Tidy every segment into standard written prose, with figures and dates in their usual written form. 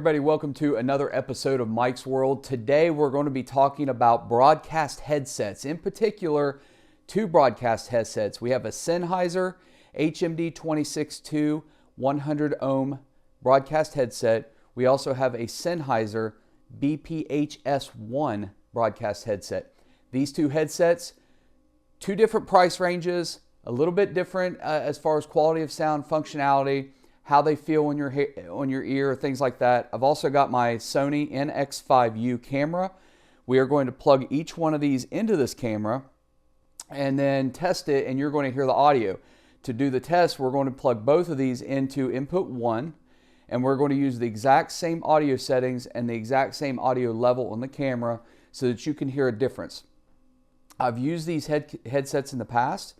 everybody, welcome to another episode of Mike's World. Today we're going to be talking about broadcast headsets, in particular two broadcast headsets. We have a Sennheiser HMD 26.2 100 ohm broadcast headset. We also have a Sennheiser BPHS1 broadcast headset. These two headsets, two different price ranges, a little bit different as far as quality of sound, functionality, how they feel on your ear, things like that. I've also got my Sony NX5U camera. We are going to plug each one of these into this camera and then test it, and you're going to hear the audio. To do the test, we're going to plug both of these into input 1, and we're going to use the exact same audio settings and the exact same audio level on the camera so that you can hear a difference. I've used these headsets in the past,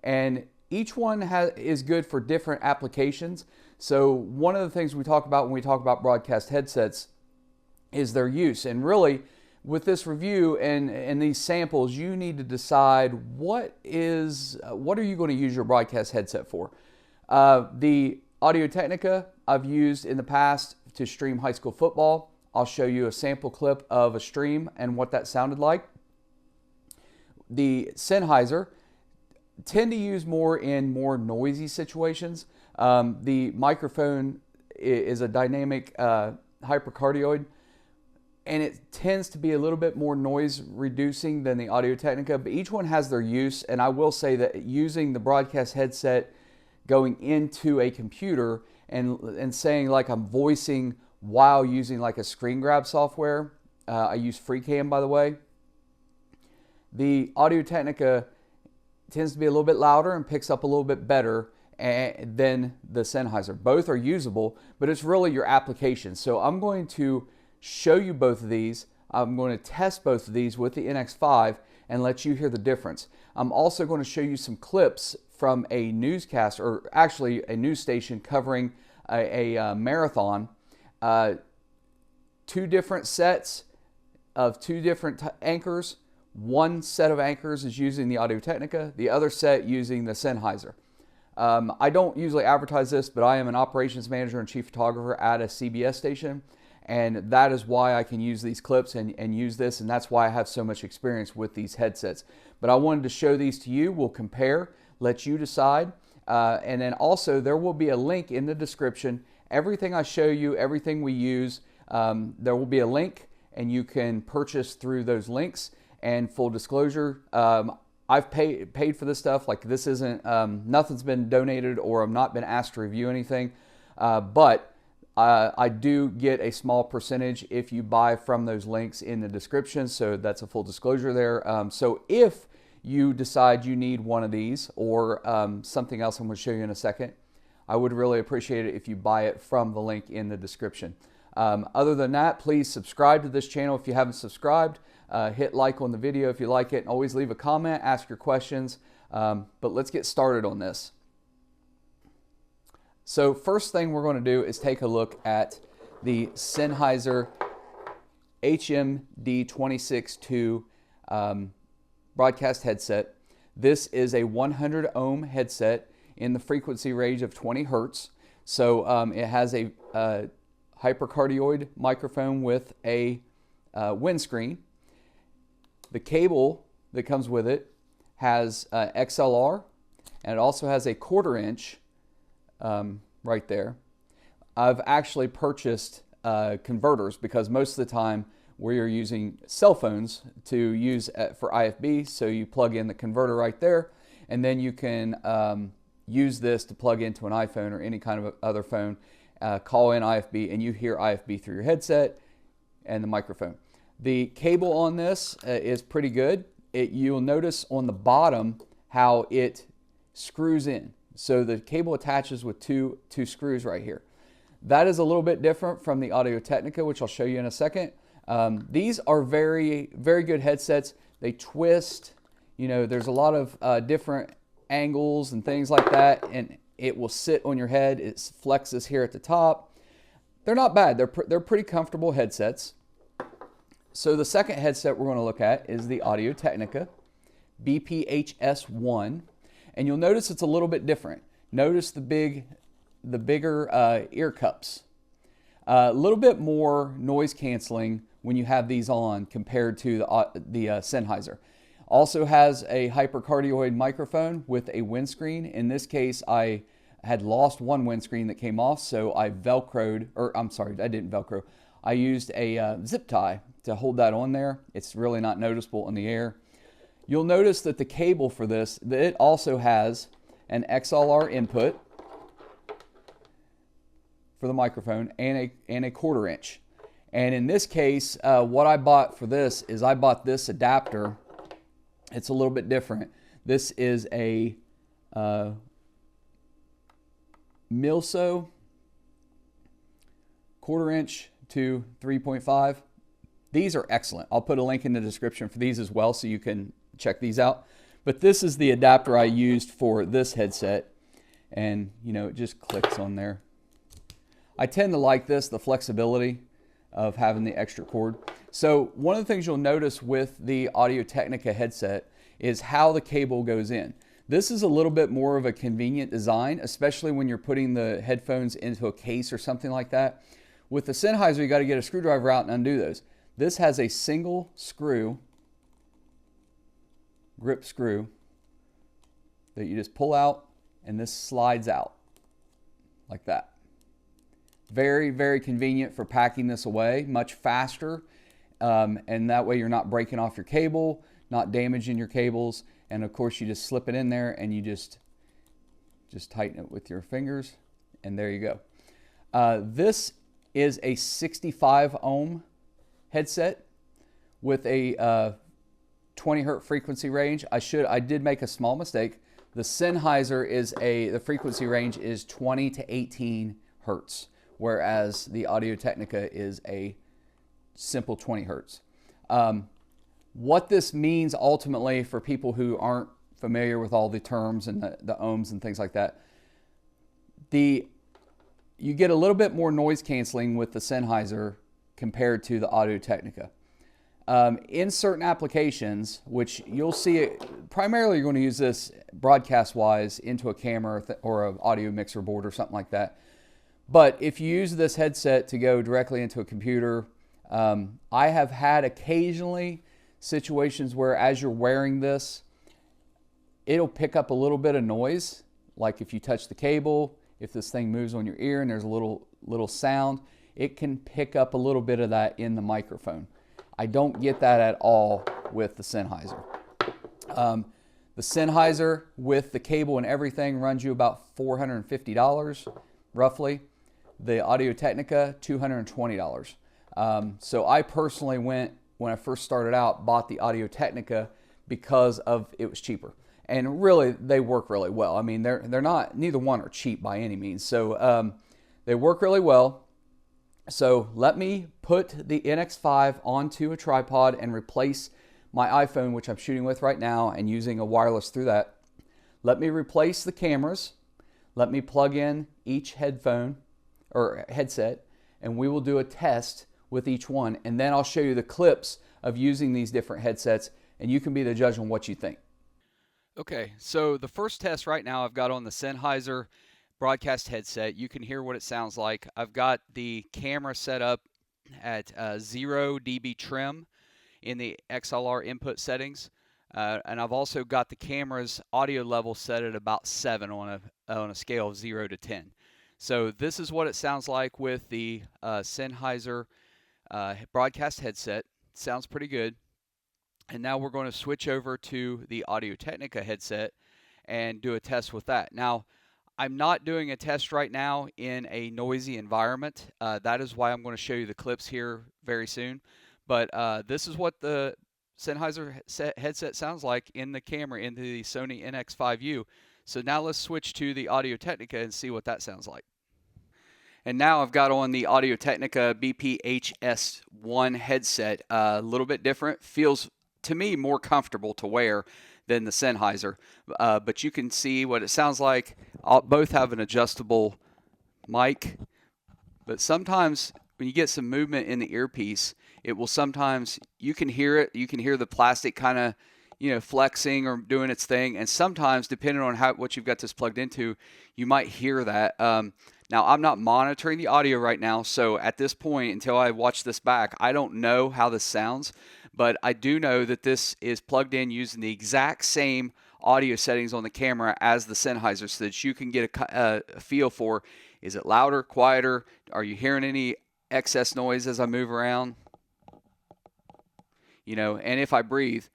and each one is good for different applications. So one of the things we talk about when we talk about broadcast headsets is their use. And really, with this review and these samples, you need to decide what are you going to use your broadcast headset for. The Technica I've used in the past to stream high school football. I'll show you a sample clip of a stream and what that sounded like. The Sennheiser tend to use more in more noisy situations. The microphone is a dynamic hypercardioid, and it tends to be a little bit more noise reducing than the Technica, but each one has their use. And I will say that using the broadcast headset going into a computer and saying like I'm voicing while using like a screen grab software, I use FreeCam, by the way. The Technica tends to be a little bit louder and picks up a little bit better than the Sennheiser. Both are usable, but it's really your application. So I'm going to show you both of these. I'm going to test both of these with the NX5 and let you hear the difference. I'm also going to show you some clips from a newscast, or actually a news station covering a marathon. Two different sets of two different anchors. One set of anchors is using the Technica, the other set using the Sennheiser. I don't usually advertise this, but I am an operations manager and chief photographer at a CBS station, and that is why I can use these clips and use this, and that's why I have so much experience with these headsets. But I wanted to show these to you. We'll compare, let you decide, and then also there will be a link in the description. Everything I show you, everything we use, there will be a link, and you can purchase through those links. And full disclosure, I've paid for this stuff. Like, this isn't, nothing's been donated, or I've not been asked to review anything. But I do get a small percentage if you buy from those links in the description. So that's a full disclosure there. So if you decide you need one of these or something else I'm going to show you in a second, I would really appreciate it if you buy it from the link in the description. Other than that, please subscribe to this channel if you haven't subscribed. Hit like on the video if you like it, and always leave a comment, ask your questions. But let's get started on this. So first thing we're going to do is take a look at the Sennheiser HMD 26.2 broadcast headset. This is a 100 ohm headset in the frequency range of 20 hertz. So it has a hypercardioid microphone with a windscreen. The cable that comes with it has XLR, and it also has a 1/4 inch right there. I've actually purchased converters because most of the time we are using cell phones to use for IFB. So you plug in the converter right there, and then you can use this to plug into an iPhone or any kind of other phone, call in IFB, and you hear IFB through your headset and the microphone. The cable on this is pretty good. You'll notice on the bottom how it screws in. So the cable attaches with two screws right here. That is a little bit different from the Technica, which I'll show you in a second. These are very, very good headsets. They twist. You know, there's a lot of different angles and things like that, and it will sit on your head. It flexes here at the top. They're not bad. They're pretty comfortable headsets. So the second headset we're going to look at is the Technica BPHS1, and you'll notice it's a little bit different. Notice the bigger ear cups. A little bit more noise canceling when you have these on compared to the Sennheiser. Also has a hypercardioid microphone with a windscreen. In this case, I had lost one windscreen that came off, so I Velcroed, or I'm sorry, I didn't Velcro. I used a zip tie to hold that on there. It's really not noticeable in the air. You'll notice that the cable for this, it also has an XLR input for the microphone and a 1/4 inch. And in this case, what I bought for this is I bought this adapter. It's a little bit different. This is a MILSO 1/4 inch to 3.5. These are excellent. I'll put a link in the description for these as well so you can check these out. But this is the adapter I used for this headset, and you know, it just clicks on there. I tend to like this, the flexibility of having the extra cord. So one of the things you'll notice with the Audio Technica headset is how the cable goes in. This is a little bit more of a convenient design, especially when you're putting the headphones into a case or something like that. With the Sennheiser, you got to get a screwdriver out and undo those. This has a single screw, grip screw, that you just pull out, and this slides out like that. Very, very convenient for packing this away, much faster, and that way you're not breaking off your cable, not damaging your cables, and of course you just slip it in there and you just tighten it with your fingers, and there you go. This is a 65 ohm headset with a 20 hertz frequency range. I did make a small mistake. The Sennheiser the frequency range is 20 to 18 hertz. Whereas the Audio Technica is a simple 20 hertz. What this means ultimately for people who aren't familiar with all the terms and the ohms and things like that, you get a little bit more noise canceling with the Sennheiser compared to the Audio Technica. In certain applications, which you'll see it, primarily you're going to use this broadcast-wise into a camera or an audio mixer board or something like that. But if you use this headset to go directly into a computer, I have had occasionally situations where as you're wearing this, it'll pick up a little bit of noise. Like if you touch the cable, if this thing moves on your ear and there's a little sound, it can pick up a little bit of that in the microphone. I don't get that at all with the Sennheiser. The Sennheiser with the cable and everything runs you about $450 roughly. The Audio Technica, $220. So I personally went, when I first started out, bought the Audio Technica because it was cheaper. And really, they work really well. I mean, they're not, neither one are cheap by any means. So they work really well. So let me put the NX5 onto a tripod and replace my iPhone, which I'm shooting with right now and using a wireless through that. Let me replace the cameras. Let me plug in each headphone or headset, and we will do a test with each one, and then I'll show you the clips of using these different headsets, and you can be the judge on what you think. Okay, so the first test right now I've got on the Sennheiser broadcast headset. You can hear what it sounds like. I've got the camera set up at 0 dB trim in the XLR input settings, and I've also got the camera's audio level set at about 7 on a scale of 0 to 10. So this is what it sounds like with the Sennheiser broadcast headset. Sounds pretty good. And now we're going to switch over to the Audio Technica headset and do a test with that. Now, I'm not doing a test right now in a noisy environment. That is why I'm going to show you the clips here very soon. But this is what the Sennheiser headset sounds like in the camera, in the Sony NX5U. So now let's switch to the Audio Technica and see what that sounds like. And now I've got on the Audio Technica BPHS1 headset. A little bit different. Feels, to me, more comfortable to wear than the Sennheiser. But you can see what it sounds like. Both have an adjustable mic. But sometimes when you get some movement in the earpiece, it will sometimes, you can hear it. You can hear the plastic kind of, flexing or doing its thing. And sometimes, depending on what you've got this plugged into, you might hear that. Now, I'm not monitoring the audio right now, so at this point, until I watch this back, I don't know how this sounds, but I do know that this is plugged in using the exact same audio settings on the camera as the Sennheiser, so that you can get a feel for, is it louder, quieter, are you hearing any excess noise as I move around? And if I breathe,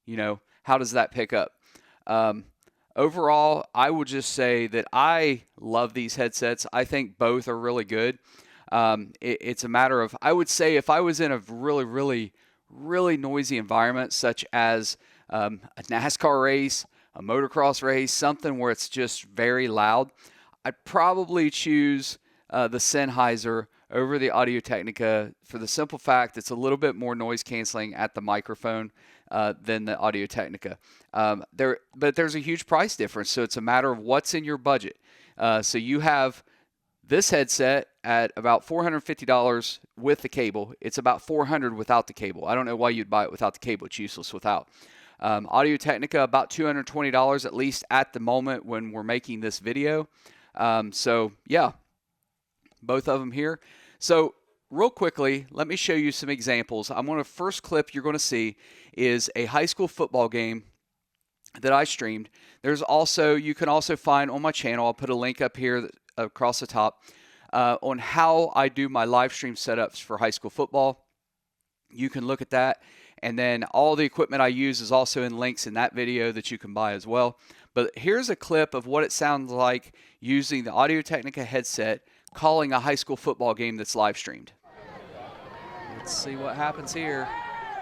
how does that pick up? Overall, I would just say that I love these headsets. I think both are really good. It's a matter of, I would say, if I was in a really, really, really noisy environment, such as a NASCAR race, a motocross race, something where it's just very loud, I'd probably choose the Sennheiser over the Audio Technica for the simple fact it's a little bit more noise canceling at the microphone than the Audio Technica. But there's a huge price difference, so it's a matter of what's in your budget. So you have this headset at about $450 with the cable. It's about $400 without the cable. I don't know why you'd buy it without the cable. It's useless without. Audio Technica, about $220, at least at the moment when we're making this video. So yeah, both of them here. So real quickly, let me show you some examples. First clip you're going to see is a high school football game that I streamed. You can also find on my channel, I'll put a link up here across the top, on how I do my live stream setups for high school football. You can look at that. And then all the equipment I use is also in links in that video that you can buy as well. But here's a clip of what it sounds like using the Audio Technica headset calling a high school football game that's live streamed. Let's see what happens here.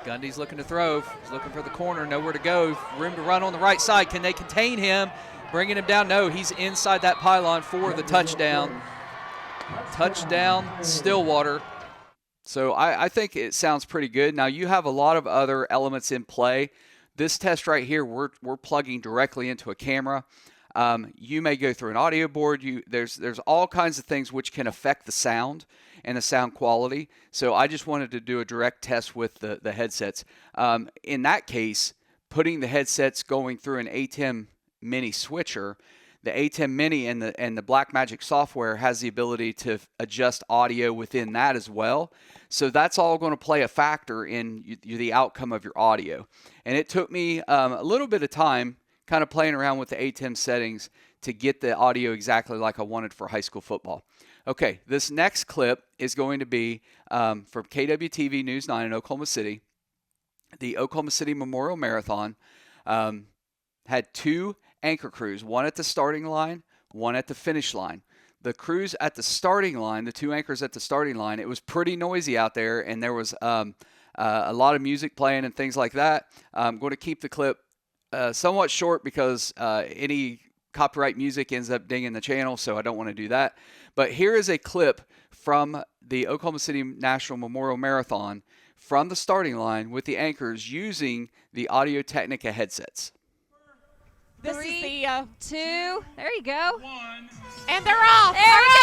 Gundy's looking to throw. He's looking for the corner. Nowhere to go. Room to run on the right side. Can they contain him? Bringing him down. No, he's inside that pylon for the touchdown. Touchdown, Stillwater. So I think it sounds pretty good. Now, you have a lot of other elements in play. This test right here, we're plugging directly into a camera. You may go through an audio board. There's all kinds of things which can affect the sound and the sound quality. So I just wanted to do a direct test with the headsets. In that case, putting the headsets going through an ATEM Mini switcher, the ATEM Mini and the Blackmagic software has the ability to adjust audio within that as well. So that's all going to play a factor in the outcome of your audio. And it took me a little bit of time kind of playing around with the ATEM settings to get the audio exactly like I wanted for high school football. Okay, this next clip is going to be from KWTV News 9 in Oklahoma City. The Oklahoma City Memorial Marathon had two anchor crews, one at the starting line, one at the finish line. The crews at the starting line, the two anchors at the starting line, it was pretty noisy out there, and there was a lot of music playing and things like that. I'm going to keep the clip somewhat short because any copyright music ends up dinging the channel, so I don't want to do that. But here is a clip from the Oklahoma City National Memorial Marathon from the starting line with the anchors using the Audio Technica headsets. This Three, is the 2, there you go. 1, and they're off. There it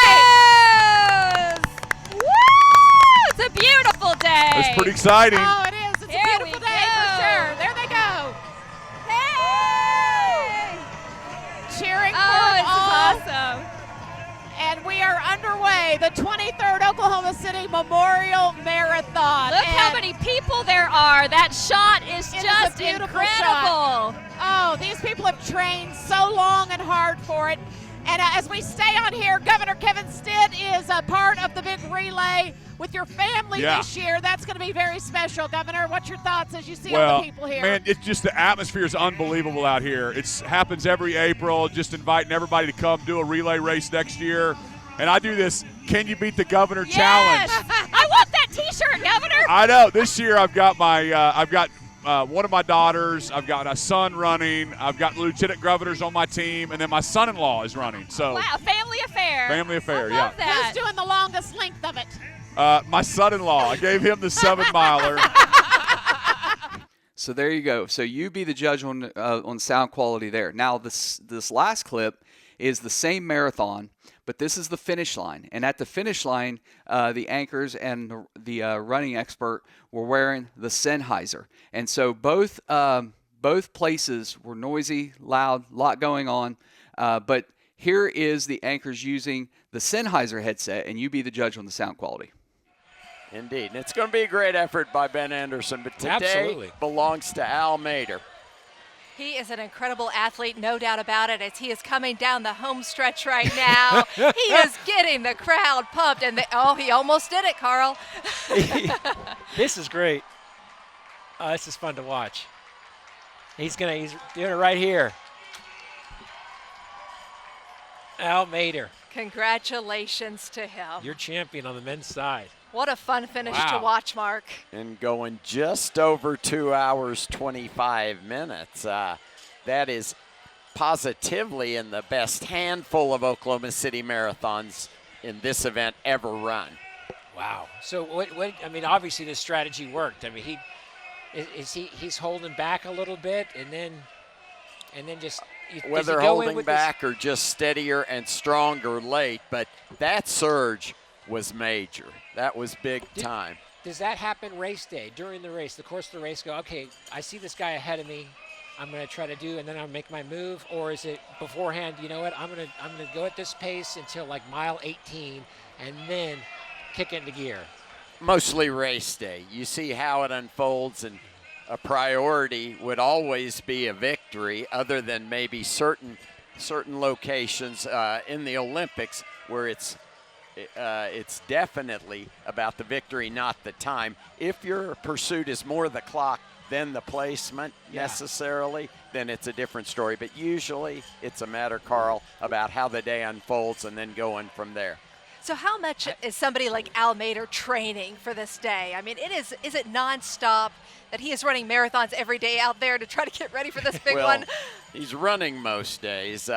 goes. Woo! It's a beautiful day. It's pretty exciting. Oh, it is. It's Here a beautiful we day go. for sure. There they go. Hey! Cheering Oh, for them it's all. awesome. And we are underway. The 23rd Oklahoma City Memorial Marathon. Look how And many people there are. That shot is It is just a beautiful incredible. Oh, these people have trained so long and hard for it. And as we stay on here, Governor Kevin Stitt is a part of the big relay with your family this year. That's going to be very special, Governor. What's your thoughts as you see all the people here? Man, it's just the atmosphere is unbelievable out here. It happens every April, just inviting everybody to come do a relay race next year. And I do this Can You Beat the Governor challenge. I want that T-shirt, Governor. I know. This year I've got one of my daughters, I've got a son running, I've got lieutenant governors on my team, and then my son-in-law is running. So wow, family affair. Family affair, I love that. Who's doing the longest length of it? My son-in-law. I gave him the 7-miler. So there you go. So you be the judge on sound quality there. Now this last clip is the same marathon, but this is the finish line. And at the finish line, the anchors and the running expert were wearing the Sennheiser. And so both places were noisy, loud, a lot going on. But here is the anchors using the Sennheiser headset, and you be the judge on the sound quality. Indeed. And it's going to be a great effort by Ben Anderson, but today belongs to Al Mader. He is an incredible athlete, no doubt about it, as he is coming down the home stretch right now. He is getting the crowd pumped, and he almost did it, Carl. This is great. This is fun to watch. He's doing it right here. Al Mader. Congratulations to him. Your champion on the men's side. What a fun finish to watch, Mark. And going just over 2 hours, 25 minutes. That is positively in the best handful of Oklahoma City marathons in this event ever run. Wow. So what I mean, obviously this strategy worked. I mean, he's holding back a little bit and then just whether holding back or just steadier and stronger late, but that surge was major. That was big time. Does that happen race day, during the race, the course of the race, go, okay, I see this guy ahead of me, I'm going to try to do, and then I'll make my move? Or is it beforehand, you know what, I'm going to go at this pace until like mile 18 and then kick into gear? Mostly race day. You see how it unfolds, and a priority would always be a victory, other than maybe certain locations in the Olympics where it's definitely about the victory, not the time. If your pursuit is more the clock than the placement necessarily, then it's a different story. But usually it's a matter, Carl, about how the day unfolds and then going from there. So how much is somebody like Al Mader training for this day? I mean, is it nonstop that he is running marathons every day out there to try to get ready for this big one? He's running most days.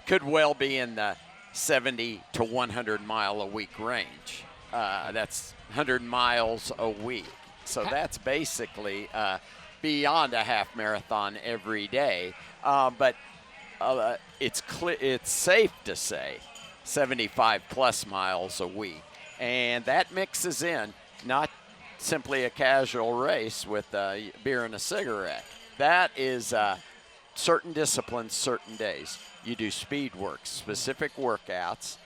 Could well be in the 70 to 100 mile a week range. That's 100 miles a week. So that's basically beyond a half marathon every day. But it's safe to say 75 plus miles a week. And that mixes in not simply a casual race with a beer and a cigarette. That is certain disciplines, certain days. You do speed work, specific workouts,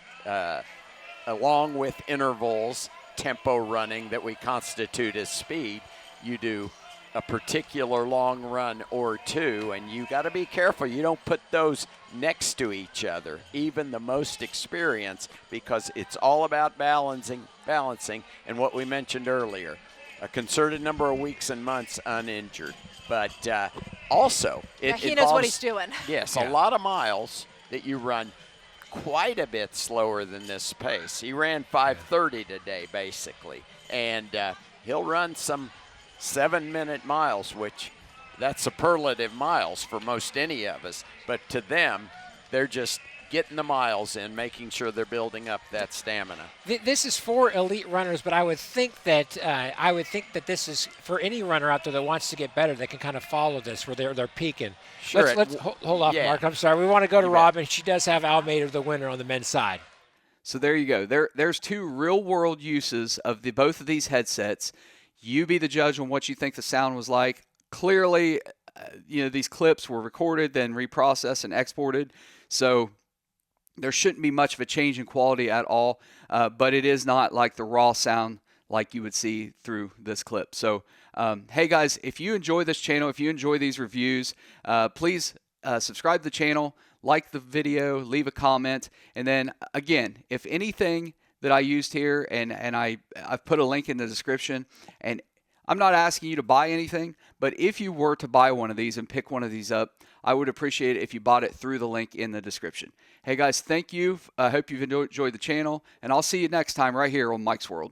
along with intervals, tempo running that we constitute as speed. You do a particular long run or two, and you got to be careful. You don't put those next to each other, even the most experienced, because it's all about balancing, and what we mentioned earlier, a concerted number of weeks and months uninjured. But also, he knows what he's doing. Yes, a lot of miles that you run quite a bit slower than this pace. He ran 5:30 today, basically, and he'll run some 7-minute miles, which that's superlative miles for most any of us. But to them, they're just getting the miles in, making sure they're building up that stamina. This is for elite runners, but I would think that this is for any runner out there that wants to get better. They can kind of follow this where they're peaking. Sure. Let's hold off, Mark. I'm sorry. We want to go to Robin. She does have Al Mader, the winner, on the men's side. So there you go. There's two real-world uses of both of these headsets. You be the judge on what you think the sound was like. Clearly, these clips were recorded, then reprocessed and exported. So there shouldn't be much of a change in quality at all, but it is not like the raw sound like you would see through this clip. So, hey guys, if you enjoy this channel, if you enjoy these reviews, please subscribe to the channel, like the video, leave a comment, and then again, if anything that I used here, and I've put a link in the description, and I'm not asking you to buy anything, but if you were to buy one of these and pick one of these up, I would appreciate it if you bought it through the link in the description. Hey guys, thank you. I hope you've enjoyed the channel, and I'll see you next time right here on Mike's World.